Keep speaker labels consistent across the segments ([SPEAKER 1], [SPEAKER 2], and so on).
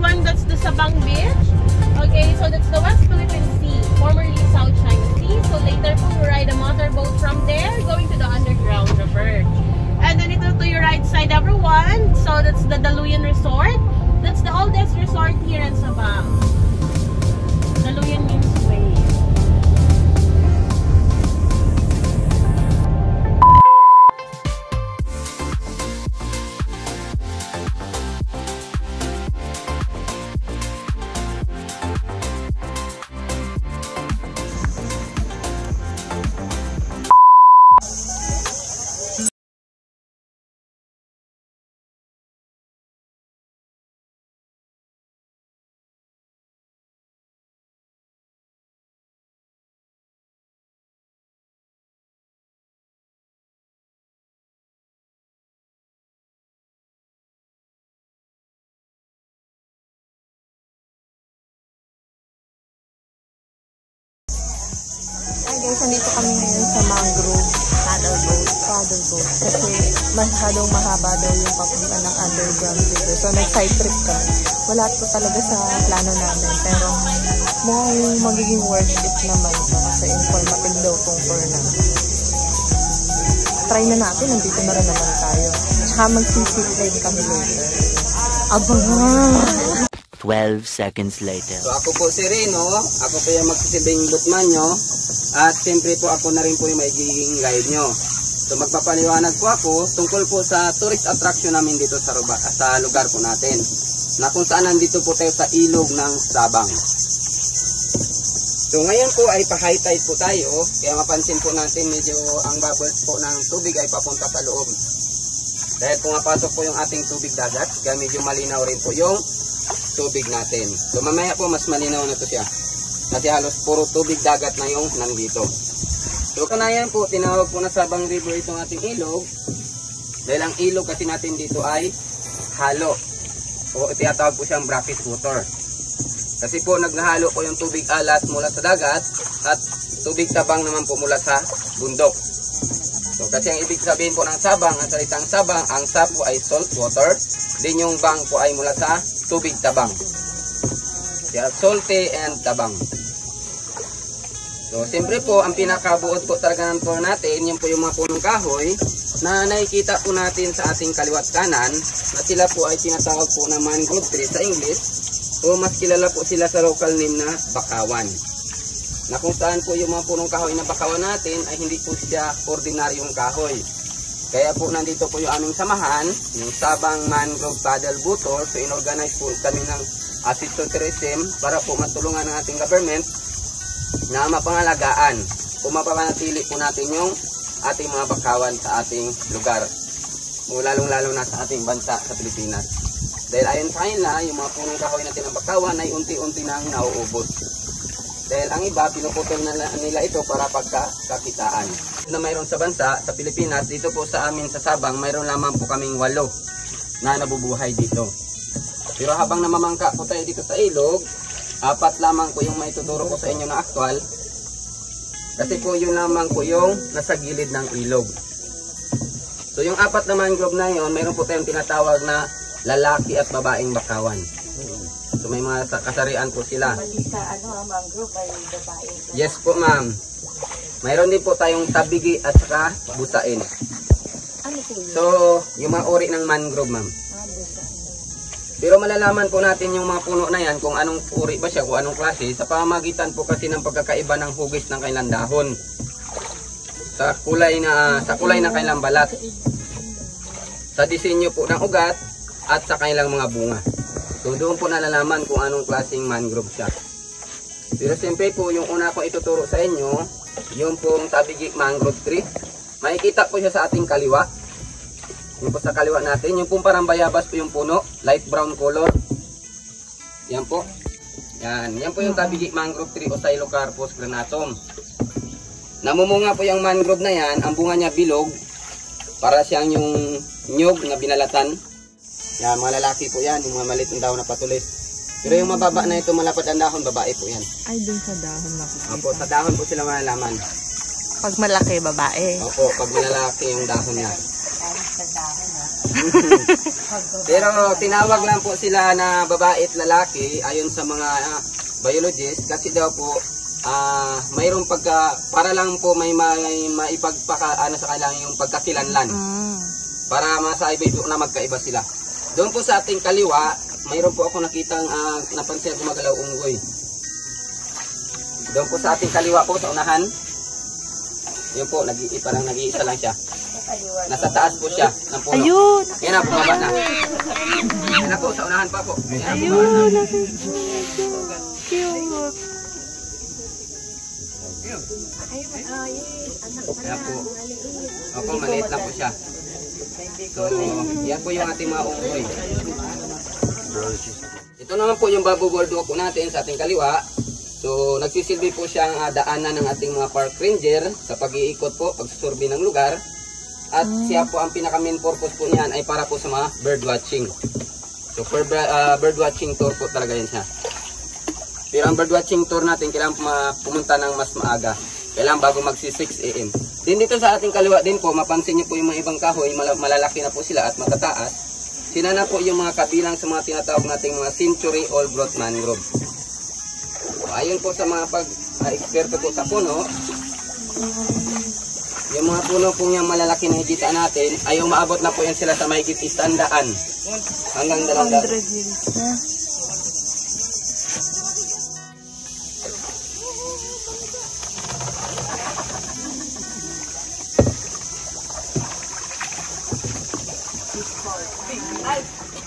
[SPEAKER 1] one, that's the Sabang Beach. Okay, so that's the West Philippine Sea, formerly South China Sea. So later po, you ride a motorboat from there, going to the underground river. And then ito to your right side, everyone. So that's the Daluyan Resort. That's the oldest resort here in Sabang. Daluyan means wave.
[SPEAKER 2] Guys, nandito kami ngayon sa mangrove paddle boat kasi masyadong mahaba daw yung papunta ng underground river. So nag-side trip kami. Wala po talaga sa plano namin pero mukhang magiging worth it naman to kasi informative daw tong tour namin. Try na natin, nandito na rin naman tayo. Tsaka mag-seafood trade kami later. Abangan!
[SPEAKER 3] 12 seconds later.
[SPEAKER 4] So ako po si Reno, ako po yung magsisilbing boatman nyo at siyempre po ako na rin po yung magiging guide nyo. So magpapaliwanag po ako tungkol po sa tourist attraction namin dito sa lugar po natin na kung saan nandito po tayo sa ilog ng Sabang. So ngayon po ay pa-high tide po tayo kaya mapansin po natin medyo ang bubbles po ng tubig ay papunta sa loob. Dahil pumapasok po yung ating tubig dagat kaya medyo malinaw rin po yung tubig natin. So mamaya po mas malinaw na to siya. Kasi halos puro tubig dagat na yung nandito. So kanayan po, tinawag po na Sabang River itong ating ilog. Dahil ang ilog kasi natin dito ay halo. O tinatawag po siyang brackish water. Kasi po naghahalo po yung tubig alat mula sa dagat at tubig tabang naman po mula sa bundok. So kasi ang ibig sabihin po ng sabang, ang salitang sabang, ang sa po ay salt water. Din yung bang po ay mula sa tubig tabang. Kaya salty and tabang. So siyempre po ang pinakabuod po talaga ng tour natin, yun po yung mga punong kahoy na nakikita po natin sa ating kaliwat kanan na sila po ay tinatawag po na mangrove tree sa English o mas kilala po sila sa local name na bakawan. Na kung saan po yung mga punong kahoy na bakawan natin ay hindi po siya ordinaryong kahoy. Kaya po nandito po yung aming samahan, yung Sabang Mangrove Paddle Boat Tour. So inorganize po kami ng assist tourism para po matulungan ng ating government na mapangalagaan o mapapanatili po natin yung ating mga bakawan sa ating lugar. Lalong-lalo na sa ating bansa sa Pilipinas. Dahil ayon sa kanila, yung mga punong kahoy natin ng bakawan ay unti-unti nang nauubos. Dahil ang iba, pinuputol na nila ito para pagkakakitaan. Na mayroon sa bansa, sa Pilipinas, dito po sa amin sa Sabang, mayroon lamang po kaming 8 na nabubuhay dito. Pero habang namamangka po tayo dito sa ilog, 4 lamang po yung maituturo ko sa inyo na aktual. Kasi po yun lamang po yung nasa gilid ng ilog. So yung 4 na mangrove na yun, mayroon po tayong tinatawag na lalaki at babaeng bakawan. So may mga kasarian po sila.
[SPEAKER 2] Mangrove ay babae.
[SPEAKER 4] Yes po ma'am. Mayroon din po tayong tabigi at saka busain.
[SPEAKER 2] Ano po yun?
[SPEAKER 4] So yung mga uri ng mangrove ma'am. Pero malalaman po natin yung mga puno na yan kung anong uri ba siya, kung anong klase sa pamamagitan po kasi ng pagkakaiba ng hugis ng kanilang dahon. Sa kulay ng kanilang balat. Sa disenyo po ng ugat at sa kanilang mga bunga. So doon po nalalaman kung anong klaseng mangrove siya. Pero siyempre po yung una kong ituturo sa inyo, yung pong tabigi mangrove tree. Makikita po siya sa ating kaliwa. Yung po sa kaliwa natin, yung pong parang bayabas po yung puno, light brown color. Yan po. Yan po yung tabigi mangrove tree o Xylocarpus granatum. Namumunga po yung mangrove na yan, ang bunga niya bilog, para siyang yung nyog na binalatan. Yan, mga lalaki po yan, yung mga maliit ng dahon na patulis. Pero yung mababa na ito, malapad ang dahon, babae po yan.
[SPEAKER 2] Ay, dun sa dahon makikita.
[SPEAKER 4] Opo, sa dahon po sila malalaman.
[SPEAKER 2] Pag malaki, babae.
[SPEAKER 4] Opo, pag malalaki yung dahon niya.
[SPEAKER 2] Sa dahon
[SPEAKER 4] Pero tinawag lang po sila na babae at lalaki ayon sa mga biologists kasi daw po mayroong para lang po may maipagpaka sa kailangan yung pagkakilanlan. Para masabi na magkaiba sila. Doon po sa ating kaliwa, mayroon po ako nakitang napansin na gumagalaw unggoy. Doon po sa ating kaliwa po sa unahan. Yun po, parang nag-iisa lang siya. Nasa taas po siya ng puno.
[SPEAKER 2] Ayun!
[SPEAKER 4] Yan na, bumaba na. Yan na po, sa unahan pa po.
[SPEAKER 2] Ayun! Cute!
[SPEAKER 4] Yan po. Opo, maliit lang po siya. So, yan po yung ating mga unggoy. Ito naman po yung babu bulldog po natin sa ating kaliwa. So, nagsisilbi po siyang daanan ng ating mga park ranger sa pag-iikot po, pagsusurvey ng lugar. At siya po ang pinaka-main purpose po niyan ay para po sa mga bird watching. So, bird watching tour po talaga yan siya. Pero ang bird watching tour natin, kailangan pumunta ng mas maaga. Kailangan bago magsi 6 AM. Din dito sa ating kaliwa din po, mapansin niyo po yung mga ibang kahoy, malalaki na po sila at matataas. Sina na po yung mga kabilang sa mga tinatawag nating mga century old growth mangrove. So, ayon po sa mga eksperto po sa puno, yung mga puno po yung malalaki na higita natin, ay umaabot na po yan sila sa mahigit 100 hanggang 200.
[SPEAKER 2] 100 years na.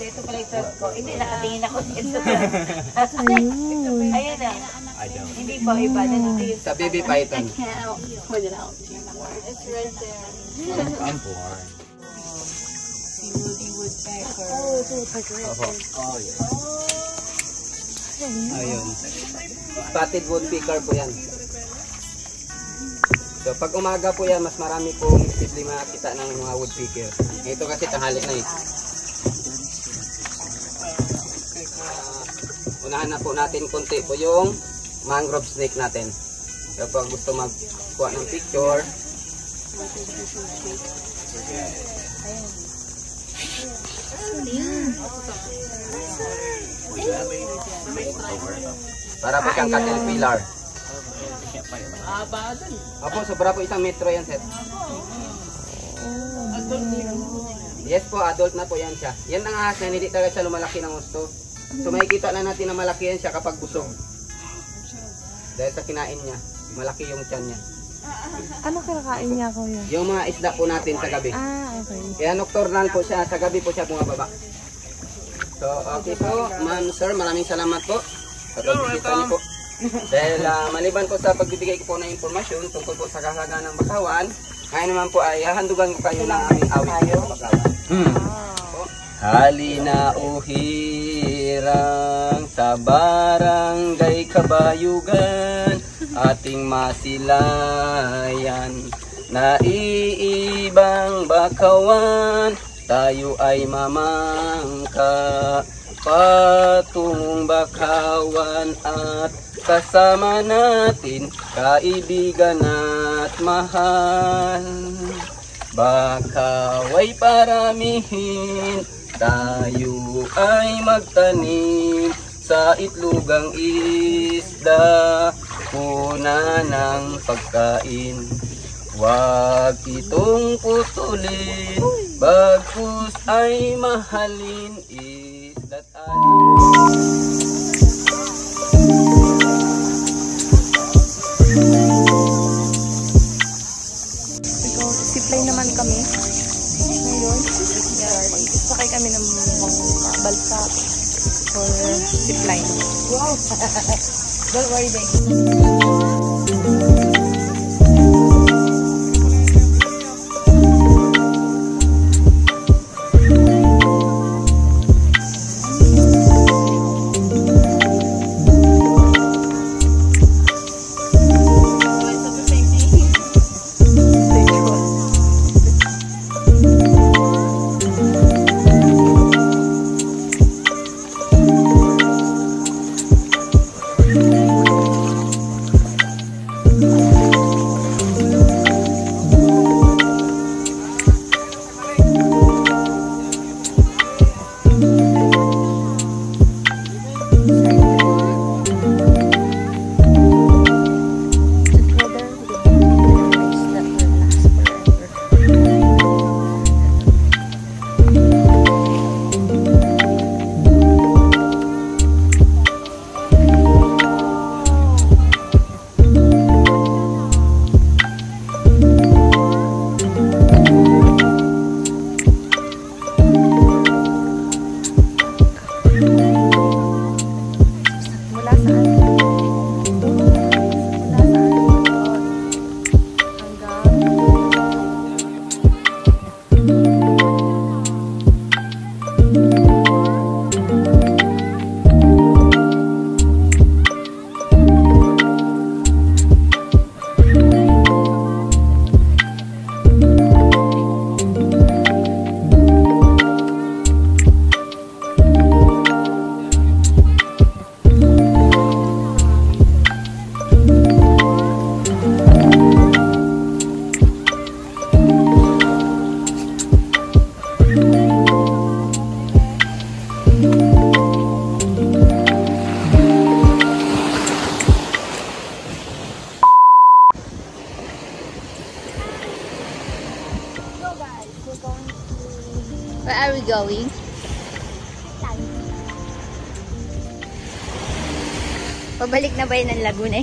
[SPEAKER 5] Ito pala yung ko. Hindi, nakatingin ako dito. Ayun na. Hindi po iba.
[SPEAKER 4] Sa baby python.
[SPEAKER 1] Point it out. It's right there.
[SPEAKER 3] I'm bored.
[SPEAKER 4] Oh, yeah. Ayun. Spotted woodpecker po yan. So pag umaga po yan, mas marami pong easily makakita ng mga woodpecker. Ito kasi tanghali na eh. Unahan na po natin konti po yung mangrove snake natin. So pag gusto magkuha ng picture, para po siyang caterpillar. Opo, sobra po 1 metro yan, sir. Yes po, adult na po yan siya. Yan ang ahas na hindi talaga siya lumalaki ng gusto. So makikita na natin na malaki yan siya kapag busog. Dahil sa kinain niya, malaki yung tiyan niya.
[SPEAKER 2] Ano kinakain niya, kuya?
[SPEAKER 4] Yung mga isda po natin sa gabi.
[SPEAKER 2] Okay.
[SPEAKER 4] Kaya nocturnal po siya, sa gabi po siya bumababa. So okay po, ma'am, sir, maraming salamat po sa pagbibigay niyo po. Dahil maliban po sa pagbibigay ko po ng impormasyon tungkol po sa kahagaan ng bakawan, ngayon naman po ay hahandugan ko kayo ng aming awit ng bakawan. Halina o hirang sa barangay Kabayugan, ating masilayan, naiibang bakawan, tayo ay mamangka, patungong bakawan at kasama natin, kaibigan at mahal. Bakaway paramihin, tayo ay magtanim sa itlogang isda, puna ng pagkain. Huwag itong putulin, bagkus ay mahalin, isda't
[SPEAKER 2] Zipline naman kami. Ngayon, sakay kami ng balsa for zipline. Wow! Don't worry, Mula saan? Mula saan?
[SPEAKER 5] Where are we going? Pabalik na ba yun ng Laguna?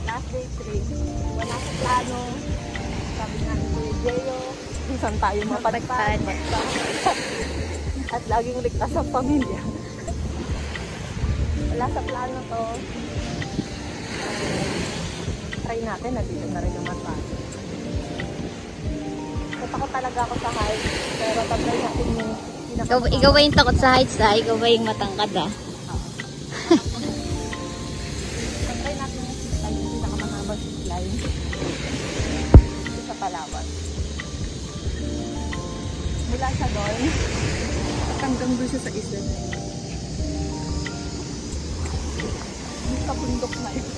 [SPEAKER 2] Last day 3. Wala sa plano. Sabi nga ni Kuya Jeyo, saan tayo mapadpad. At laging ligtas ang pamilya. Wala sa plano to. Try natin, nandito na rin naman pa. Natakot talaga ako sa height. Pero tatry natin yung
[SPEAKER 5] Ikaw ba yung takot sa heights ha? Ikaw ba yung matangkad ha?
[SPEAKER 2] tatry natin yung pinakamahabang zipline. Ito sa Palawan. Mula sa doon, hanggang doon siya sa isla na yun. Yung kabundok na yun.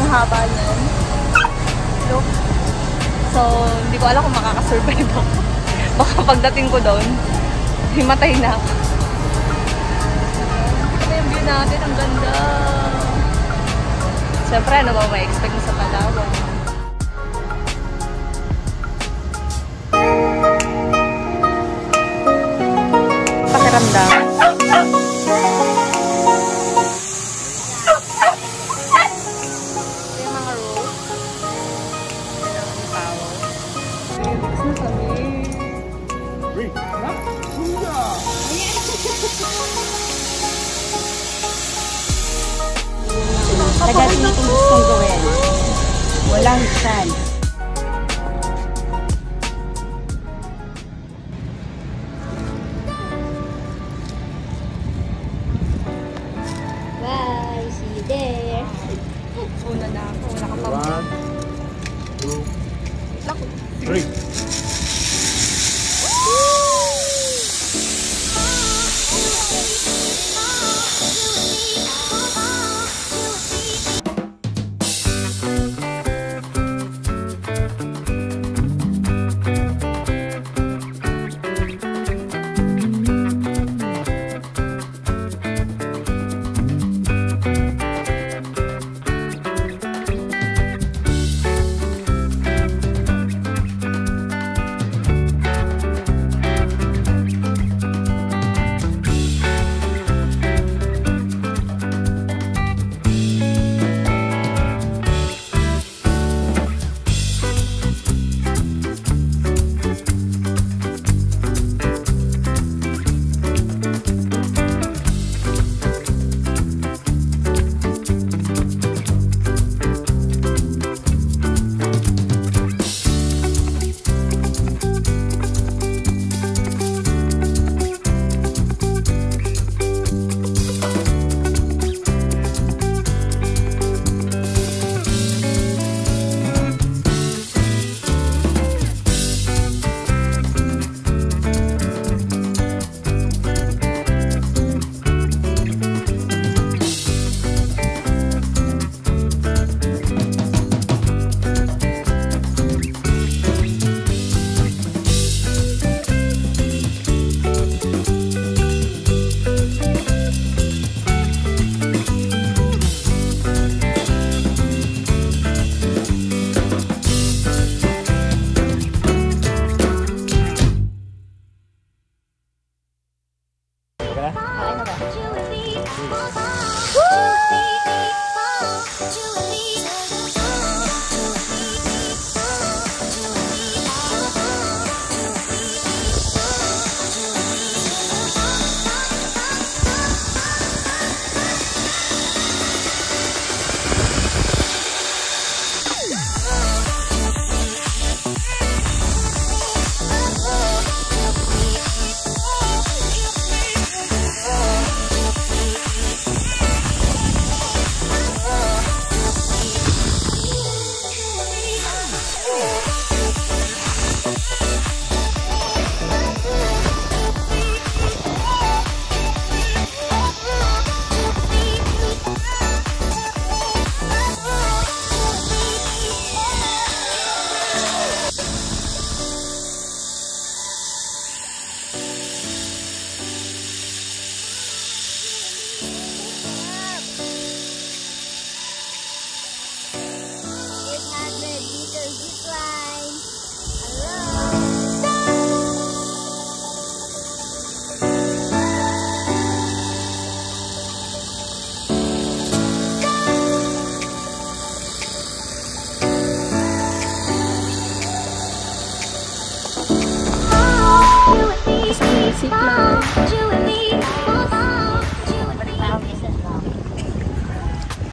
[SPEAKER 2] haba nun. Look. So, hindi ko alam kung makakasurvive ako. Baka pagdating ko doon, himatay na ako. Ito yung view natin, ang ganda. Siyempre, ano ba may expect mo sa Palawan? Pakiramdam. Yung mga road. Yung power. Gusto na kami.
[SPEAKER 5] Nagasin itong gustong gawin. Walang stand. Bye! See you there!
[SPEAKER 2] Una na ako. Wala ka pa.
[SPEAKER 6] 1, 2, 3.
[SPEAKER 2] Zip line.